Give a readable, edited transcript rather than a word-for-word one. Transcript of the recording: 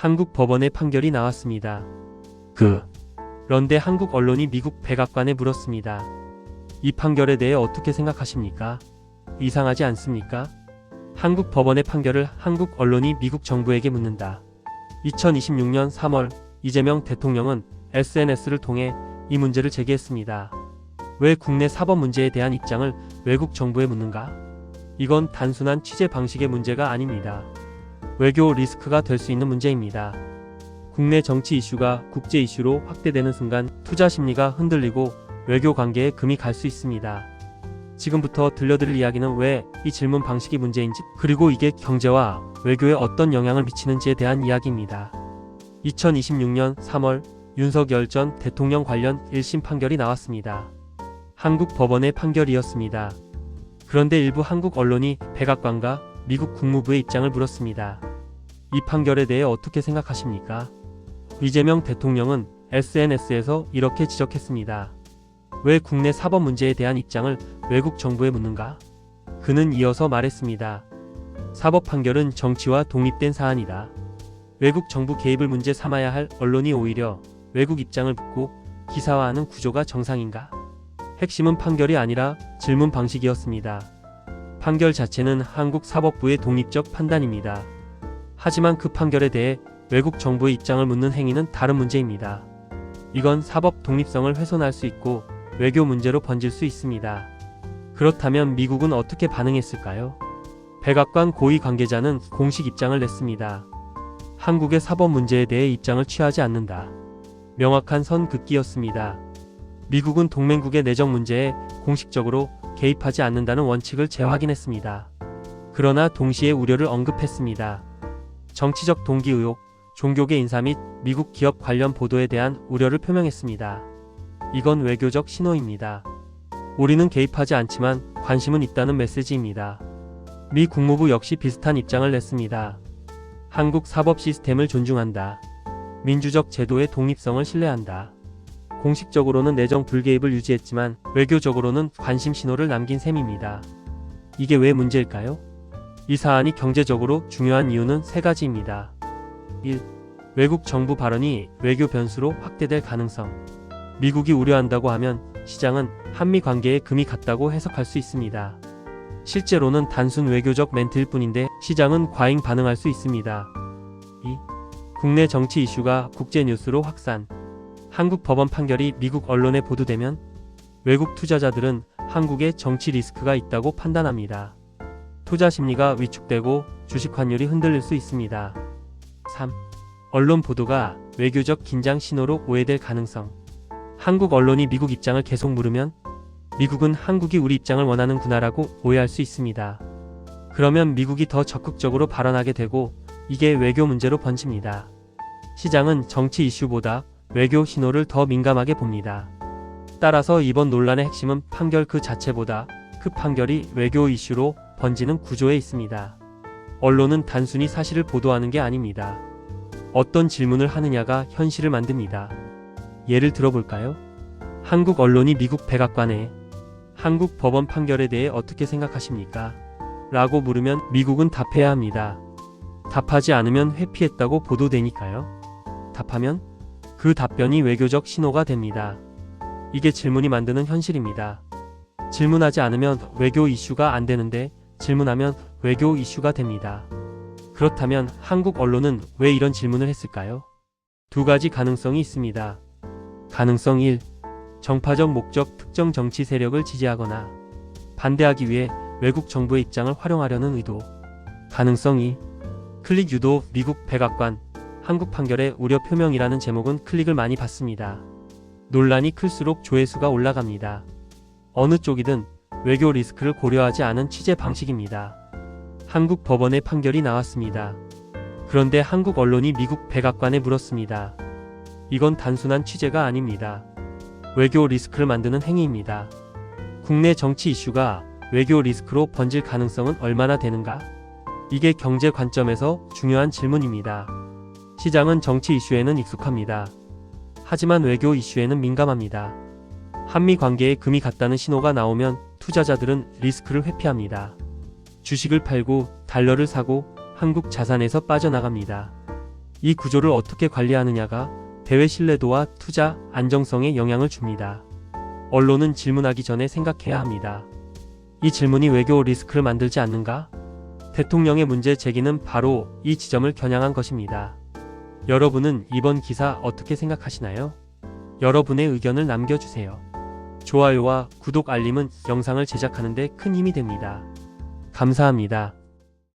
한국 법원의 판결이 나왔습니다. 그런데 한국 언론이 미국 백악관에 물었습니다. 이 판결에 대해 어떻게 생각하십니까? 이상하지 않습니까? 한국 법원의 판결을 한국 언론이 미국 정부에게 묻는다. 2026년 3월 이재명 대통령은 SNS를 통해 이 문제를 제기했습니다. 왜 국내 사법 문제에 대한 입장을 외국 정부에 묻는가? 이건 단순한 취재 방식의 문제가 아닙니다. 외교 리스크가 될 수 있는 문제입니다. 국내 정치 이슈가 국제 이슈로 확대되는 순간 투자 심리가 흔들리고 외교 관계에 금이 갈 수 있습니다. 지금부터 들려드릴 이야기는 왜 이 질문 방식이 문제인지, 그리고 이게 경제와 외교에 어떤 영향을 미치는지에 대한 이야기입니다. 2026년 3월 윤석열 전 대통령 관련 1심 판결이 나왔습니다. 한국 법원의 판결이었습니다. 그런데 일부 한국 언론이 백악관과 미국 국무부의 입장을 물었습니다. 이 판결에 대해 어떻게 생각하십니까? 이재명 대통령은 SNS에서 이렇게 지적했습니다. 왜 국내 사법 문제에 대한 입장을 외국 정부에 묻는가? 그는 이어서 말했습니다. 사법 판결은 정치와 독립된 사안이다. 외국 정부 개입을 문제 삼아야 할 언론이 오히려 외국 입장을 묻고 기사화하는 구조가 정상인가? 핵심은 판결이 아니라 질문 방식이었습니다. 판결 자체는 한국 사법부의 독립적 판단입니다. 하지만 그 판결에 대해 외국 정부의 입장을 묻는 행위는 다른 문제입니다. 이건 사법 독립성을 훼손할 수 있고 외교 문제로 번질 수 있습니다. 그렇다면 미국은 어떻게 반응했을까요? 백악관 고위 관계자는 공식 입장을 냈습니다. 한국의 사법 문제에 대해 입장을 취하지 않는다. 명확한 선 긋기였습니다. 미국은 동맹국의 내정 문제에 공식적으로 개입하지 않는다는 원칙을 재확인했습니다. 그러나 동시에 우려를 언급했습니다. 정치적 동기 의혹, 종교계 인사 및 미국 기업 관련 보도에 대한 우려를 표명했습니다. 이건 외교적 신호입니다. 우리는 개입하지 않지만 관심은 있다는 메시지입니다. 미 국무부 역시 비슷한 입장을 냈습니다. 한국 사법 시스템을 존중한다. 민주적 제도의 독립성을 신뢰한다. 공식적으로는 내정 불개입을 유지했지만 외교적으로는 관심 신호를 남긴 셈입니다. 이게 왜 문제일까요? 이 사안이 경제적으로 중요한 이유는 세 가지입니다. 1. 외국 정부 발언이 외교 변수로 확대될 가능성. 미국이 우려한다고 하면 시장은 한미 관계에 금이 갔다고 해석할 수 있습니다. 실제로는 단순 외교적 멘트일 뿐인데 시장은 과잉 반응할 수 있습니다. 2. 국내 정치 이슈가 국제 뉴스로 확산. 한국 법원 판결이 미국 언론에 보도되면 외국 투자자들은 한국에 정치 리스크가 있다고 판단합니다. 투자 심리가 위축되고 주식 환율이 흔들릴 수 있습니다. 3. 언론 보도가 외교적 긴장 신호로 오해될 가능성. 한국 언론이 미국 입장을 계속 물으면 미국은 한국이 우리 입장을 원하는구나라고 오해할 수 있습니다. 그러면 미국이 더 적극적으로 발언하게 되고 이게 외교 문제로 번집니다. 시장은 정치 이슈보다 외교 신호를 더 민감하게 봅니다. 따라서 이번 논란의 핵심은 판결 그 자체보다 그 판결이 외교 이슈로 번지는 구조에 있습니다. 언론은 단순히 사실을 보도하는 게 아닙니다. 어떤 질문을 하느냐가 현실을 만듭니다. 예를 들어볼까요? 한국 언론이 미국 백악관에 한국 법원 판결에 대해 어떻게 생각하십니까? 라고 물으면 미국은 답해야 합니다. 답하지 않으면 회피했다고 보도되니까요. 답하면 그 답변이 외교적 신호가 됩니다. 이게 질문이 만드는 현실입니다. 질문하지 않으면 외교 이슈가 안 되는데 질문하면 외교 이슈가 됩니다. 그렇다면 한국 언론은 왜 이런 질문을 했을까요? 두 가지 가능성이 있습니다. 가능성 1. 정파적 목적, 특정 정치 세력을 지지하거나 반대하기 위해 외국 정부의 입장을 활용하려는 의도. 가능성 2. 클릭 유도. 미국 백악관 한국 판결의 우려 표명이라는 제목은 클릭을 많이 받습니다. 논란이 클수록 조회수가 올라갑니다. 어느 쪽이든 외교 리스크를 고려하지 않은 취재 방식입니다. 한국 법원의 판결이 나왔습니다. 그런데 한국 언론이 미국 백악관에 물었습니다. 이건 단순한 취재가 아닙니다. 외교 리스크를 만드는 행위입니다. 국내 정치 이슈가 외교 리스크로 번질 가능성은 얼마나 되는가? 이게 경제 관점에서 중요한 질문입니다. 시장은 정치 이슈에는 익숙합니다. 하지만 외교 이슈에는 민감합니다. 한미 관계에 금이 갔다는 신호가 나오면 투자자들은 리스크를 회피합니다. 주식을 팔고 달러를 사고 한국 자산에서 빠져나갑니다. 이 구조를 어떻게 관리하느냐가 대외 신뢰도와 투자 안정성에 영향을 줍니다. 언론은 질문하기 전에 생각해야 합니다. 이 질문이 외교 리스크를 만들지 않는가? 대통령의 문제 제기는 바로 이 지점을 겨냥한 것입니다. 여러분은 이번 기사 어떻게 생각하시나요? 여러분의 의견을 남겨주세요. 좋아요와 구독 알림은 영상을 제작하는 데 큰 힘이 됩니다. 감사합니다.